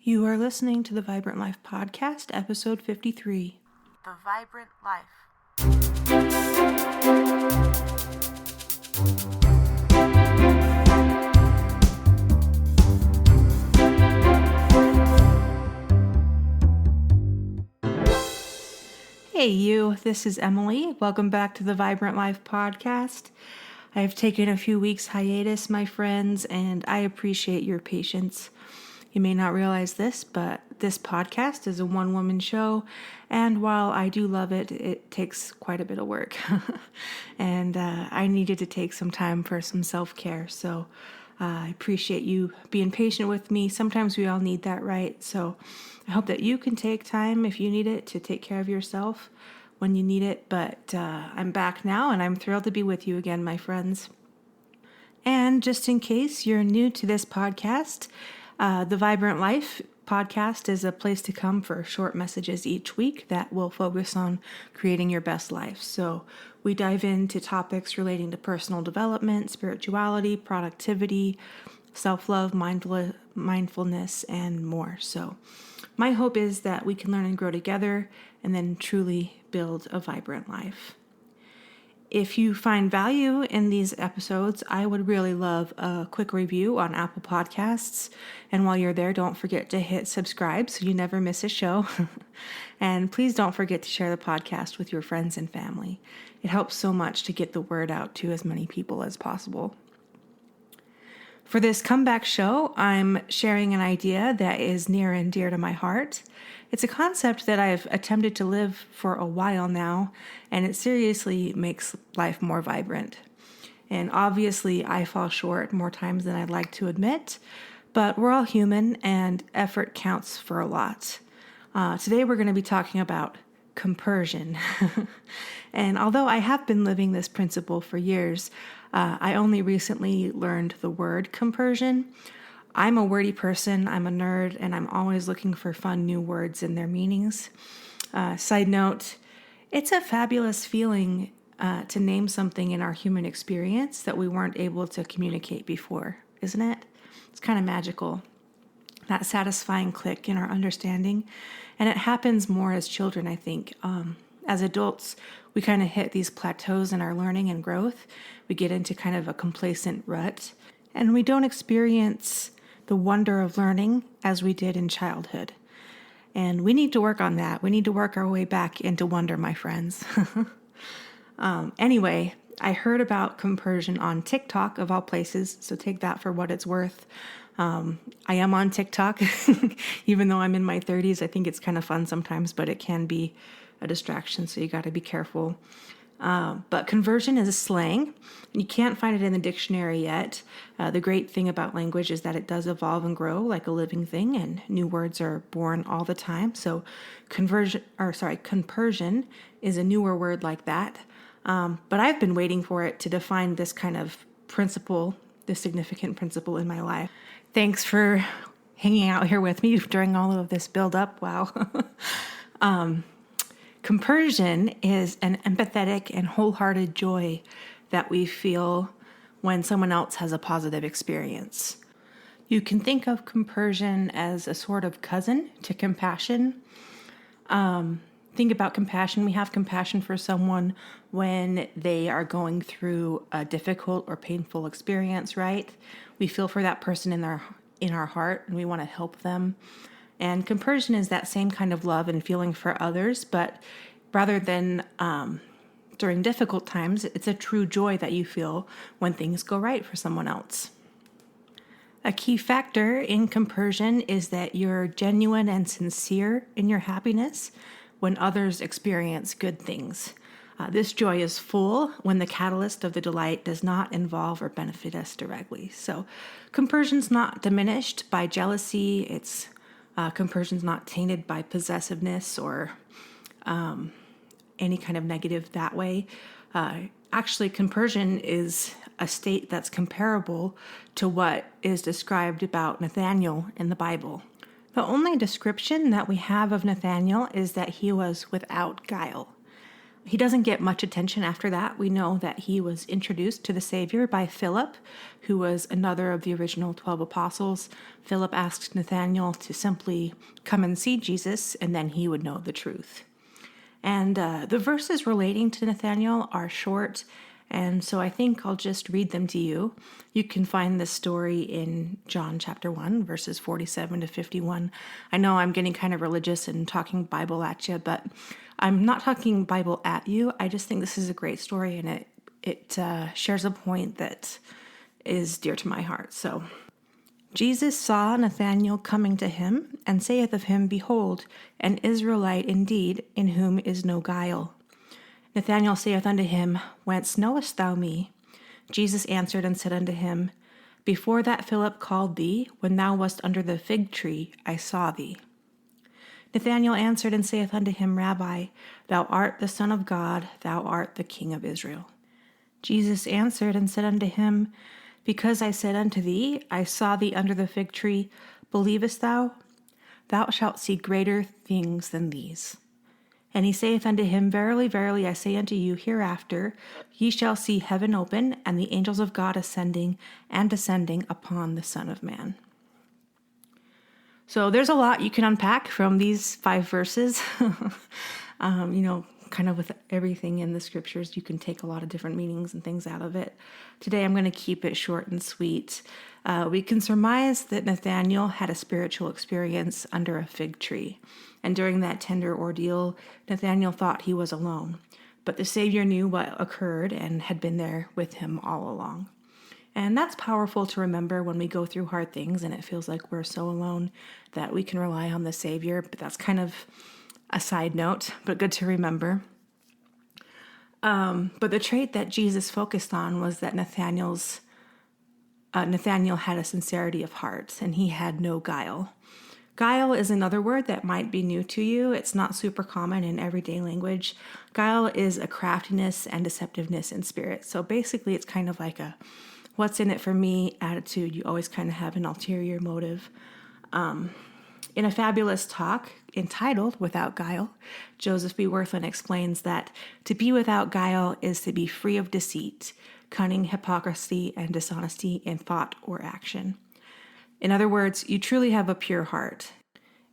You are listening to the Vibrant Life Podcast, episode 53. The Vibrant Life. Hey you, this is Emily. Welcome back to the Vibrant Life Podcast. I have taken a few weeks hiatus, my friends, and I appreciate your patience. You may not realize this, but this podcast is a one-woman show, and while I do love it, it takes quite a bit of work. And I needed to take some time for some self-care, so I appreciate you being patient with me. Sometimes we all need that, right? So I hope that you can take time, if you need it, to take care of yourself when you need it. But I'm back now, and I'm thrilled to be with you again, my friends. And just in case you're new to this podcast, the Vibrant Life podcast is a place to come for short messages each week that will focus on creating your best life. So we dive into topics relating to personal development, spirituality, productivity, self-love, mindfulness, and more. So my hope is that we can learn and grow together and then truly build a vibrant life. If you find value in these episodes, I would really love a quick review on Apple Podcasts. And while you're there, don't forget to hit subscribe so you never miss a show. And please don't forget to share the podcast with your friends and family. It helps so much to get the word out to as many people as possible. For this comeback show, I'm sharing an idea that is near and dear to my heart. It's a concept that I've attempted to live for a while now, and it seriously makes life more vibrant. And obviously, I fall short more times than I'd like to admit, but we're all human, and effort counts for a lot. Today, we're going to be talking about compersion. And although I have been living this principle for years, I only recently learned the word compersion. I'm a wordy person, I'm a nerd, and I'm always looking for fun new words and their meanings. Side note, it's a fabulous feeling to name something in our human experience that we weren't able to communicate before, isn't it? It's kind of magical. That satisfying click in our understanding. And it happens more as children, I think. As adults, we kind of hit these plateaus in our learning and growth. We get into kind of a complacent rut. And we don't experience the wonder of learning as we did in childhood. And we need to work on that. We need to work our way back into wonder, my friends. Anyway, I heard about compersion on TikTok, of all places, so take that for what it's worth. I am on TikTok, even though I'm in my 30s. I think it's kind of fun sometimes, but it can be a distraction, so you got to be careful. But conversion is a slang. You can't find it in the dictionary yet. The great thing about language is that it does evolve and grow like a living thing, and new words are born all the time. So compersion is a newer word like that. But I've been waiting for it to define this kind of principle, this significant principle in my life. Thanks for hanging out here with me during all of this build-up. Wow. Compersion is an empathetic and wholehearted joy that we feel when someone else has a positive experience. You can think of compersion as a sort of cousin to compassion. Think about compassion. We have compassion for someone when they are going through a difficult or painful experience, right? We feel for that person in our heart, and we want to help them. And compersion is that same kind of love and feeling for others, but rather than during difficult times, it's a true joy that you feel when things go right for someone else. A key factor in compersion is that you're genuine and sincere in your happiness when others experience good things. This joy is full when the catalyst of the delight does not involve or benefit us directly. So compersion's not diminished by jealousy. Compersion's not tainted by possessiveness or any kind of negative that way. Actually, compersion is a state that's comparable to what is described about Nathaniel in the Bible. The only description that we have of Nathaniel is that he was without guile. He doesn't get much attention after that. We know that he was introduced to the Savior by Philip, who was another of the original 12 apostles. Philip asked Nathanael to simply come and see Jesus, and then he would know the truth. And the verses relating to Nathanael are short, and so I think I'll just read them to you. You can find this story in John chapter 1, verses 47 to 51. I know I'm getting kind of religious and talking Bible at you, but I'm not talking Bible at you. I just think this is a great story, and it shares a point that is dear to my heart. So, Jesus saw Nathanael coming to him, and saith of him, Behold, an Israelite indeed, in whom is no guile. Nathanael saith unto him, Whence knowest thou me? Jesus answered and said unto him, Before that Philip called thee, when thou wast under the fig tree, I saw thee. Nathanael answered and saith unto him, Rabbi, thou art the Son of God, thou art the King of Israel. Jesus answered and said unto him, Because I said unto thee, I saw thee under the fig tree, believest thou? Thou shalt see greater things than these. And he saith unto him, Verily, verily, I say unto you, hereafter ye shall see heaven open, and the angels of God ascending and descending upon the Son of Man. So there's a lot you can unpack from these 5 verses. Kind of with everything in the scriptures, you can take a lot of different meanings and things out of it. Today, I'm going to keep it short and sweet. We can surmise that Nathanael had a spiritual experience under a fig tree. And during that tender ordeal, Nathanael thought he was alone. But the Savior knew what occurred and had been there with him all along. And that's powerful to remember when we go through hard things and it feels like we're so alone, that we can rely on the Savior. But that's kind of a side note, but good to remember. But the trait that Jesus focused on was that Nathanael had a sincerity of heart, and he had no guile. Guile is another word that might be new to you. It's not super common in everyday language. Guile is a craftiness and deceptiveness in spirit. So basically, it's kind of like a what's in it for me attitude. You always kind of have an ulterior motive. In a fabulous talk entitled Without Guile, Joseph B. Worthman explains that to be without guile is to be free of deceit, cunning, hypocrisy, and dishonesty in thought or action. In other words, you truly have a pure heart.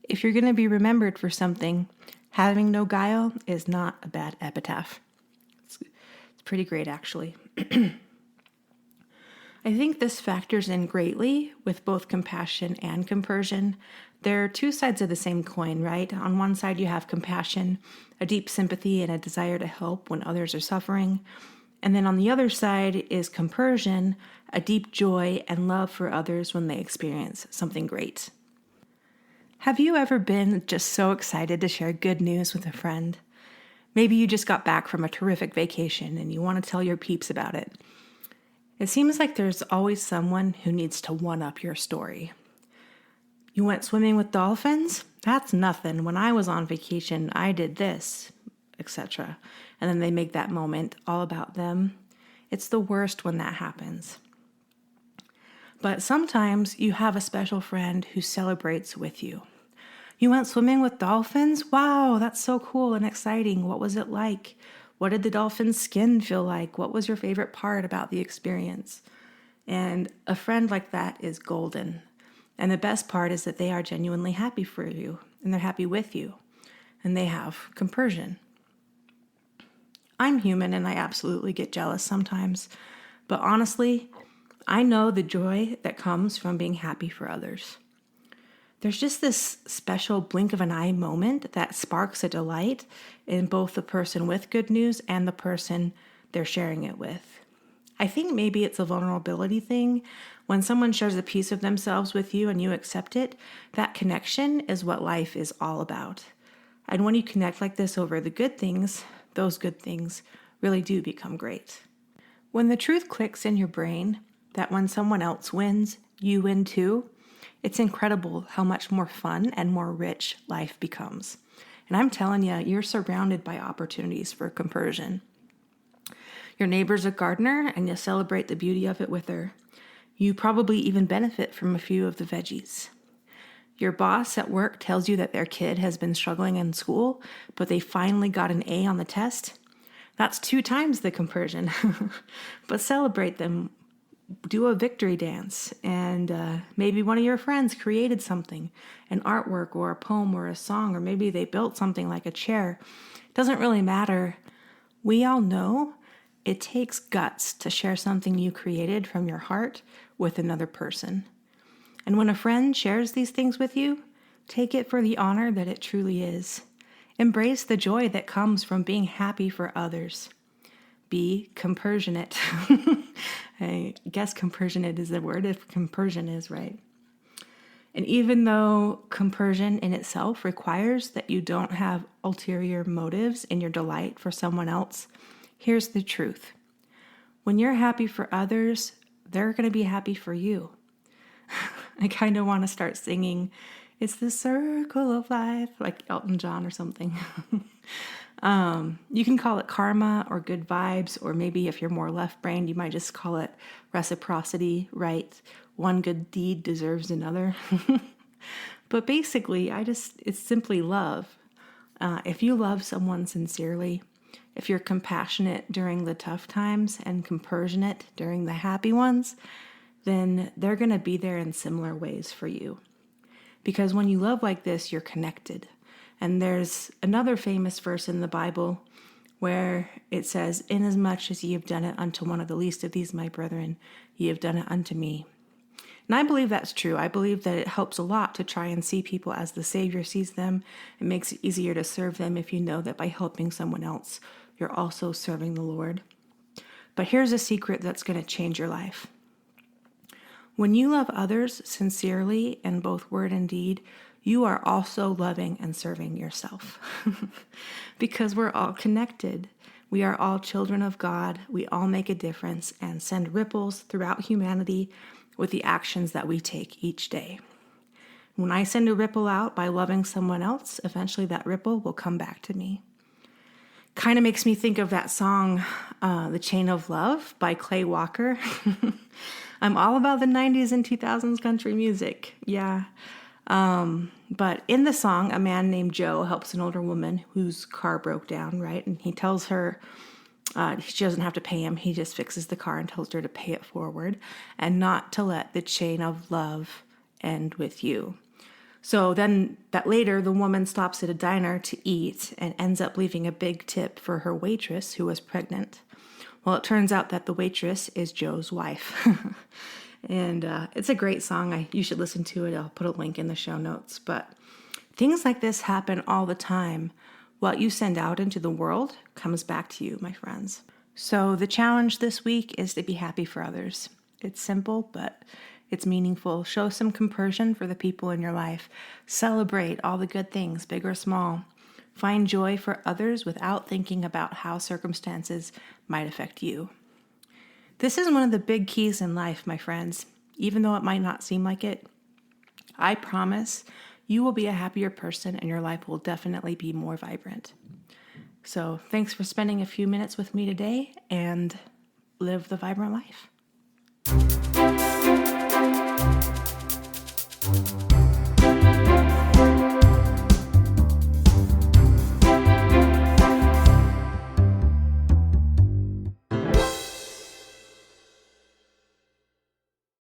If you're going to be remembered for something, having no guile is not a bad epitaph. It's pretty great, actually. I think this factors in greatly with both compassion and compersion. They're 2 sides of the same coin, right? On one side, you have compassion, a deep sympathy and a desire to help when others are suffering. And then on the other side is compersion, a deep joy and love for others when they experience something great. Have you ever been just so excited to share good news with a friend? Maybe you just got back from a terrific vacation and you want to tell your peeps about it. It seems like there's always someone who needs to one-up your story. You went swimming with dolphins? That's nothing. When I was on vacation, I did this, etc. And then they make that moment all about them. It's the worst when that happens. But sometimes you have a special friend who celebrates with you. You went swimming with dolphins? Wow, that's so cool and exciting. What was it like? What did the dolphin's skin feel like? What was your favorite part about the experience? And a friend like that is golden. And the best part is that they are genuinely happy for you, and they're happy with you, and they have compersion. I'm human, and I absolutely get jealous sometimes. But honestly, I know the joy that comes from being happy for others. There's just this special blink of an eye moment that sparks a delight in both the person with good news and the person they're sharing it with. I think maybe it's a vulnerability thing. When someone shares a piece of themselves with you and you accept it, that connection is what life is all about. And when you connect like this over the good things, those good things really do become great. When the truth clicks in your brain that when someone else wins, you win too, it's incredible how much more fun and more rich life becomes. And I'm telling you, you're surrounded by opportunities for compersion. Your neighbor's a gardener, and you celebrate the beauty of it with her. You probably even benefit from a few of the veggies. Your boss at work tells you that their kid has been struggling in school, but they finally got an A on the test. That's 2 times the compersion. But celebrate them. Do a victory dance, and maybe one of your friends created something, an artwork or a poem or a song, or maybe they built something like a chair. It doesn't really matter. We all know it takes guts to share something you created from your heart with another person. And when a friend shares these things with you, take it for the honor that it truly is. Embrace the joy that comes from being happy for others. Be compersionate. I guess compersionate is the word, if compersion is right. And even though compersion in itself requires that you don't have ulterior motives in your delight for someone else, here's the truth. When you're happy for others, they're going to be happy for you. I kind of want to start singing, "It's the circle of life," like Elton John or something. You can call it karma or good vibes, or maybe if you're more left-brained, you might just call it reciprocity, right? One good deed deserves another. But basically, it's simply love. If you love someone sincerely, if you're compassionate during the tough times and compersionate during the happy ones, then they're going to be there in similar ways for you. Because when you love like this, you're connected. And there's another famous verse in the Bible where it says, "Inasmuch as ye have done it unto one of the least of these, my brethren, ye have done it unto me." And I believe that's true. I believe that it helps a lot to try and see people as the Savior sees them. It makes it easier to serve them if you know that by helping someone else, you're also serving the Lord. But here's a secret that's going to change your life. When you love others sincerely in both word and deed, you are also loving and serving yourself. Because we're all connected. We are all children of God. We all make a difference and send ripples throughout humanity with the actions that we take each day. When I send a ripple out by loving someone else, eventually that ripple will come back to me. Kind of makes me think of that song, "The Chain of Love" by Clay Walker. I'm all about the 90s and 2000s country music. Yeah. But in the song, a man named Joe helps an older woman whose car broke down, right? And he tells her she doesn't have to pay him. He just fixes the car and tells her to pay it forward and not to let the chain of love end with you. So then that later, the woman stops at a diner to eat and ends up leaving a big tip for her waitress who was pregnant. Well, it turns out that the waitress is Joe's wife. And it's a great song. You should listen to it. I'll put a link in the show notes. But things like this happen all the time. What you send out into the world comes back to you, my friends. So the challenge this week is to be happy for others. It's simple, but it's meaningful. Show some compersion for the people in your life. Celebrate all the good things, big or small. Find joy for others without thinking about how circumstances might affect you. This is one of the big keys in life, my friends. Even though it might not seem like it, I promise you will be a happier person and your life will definitely be more vibrant. So thanks for spending a few minutes with me today, and live the vibrant life.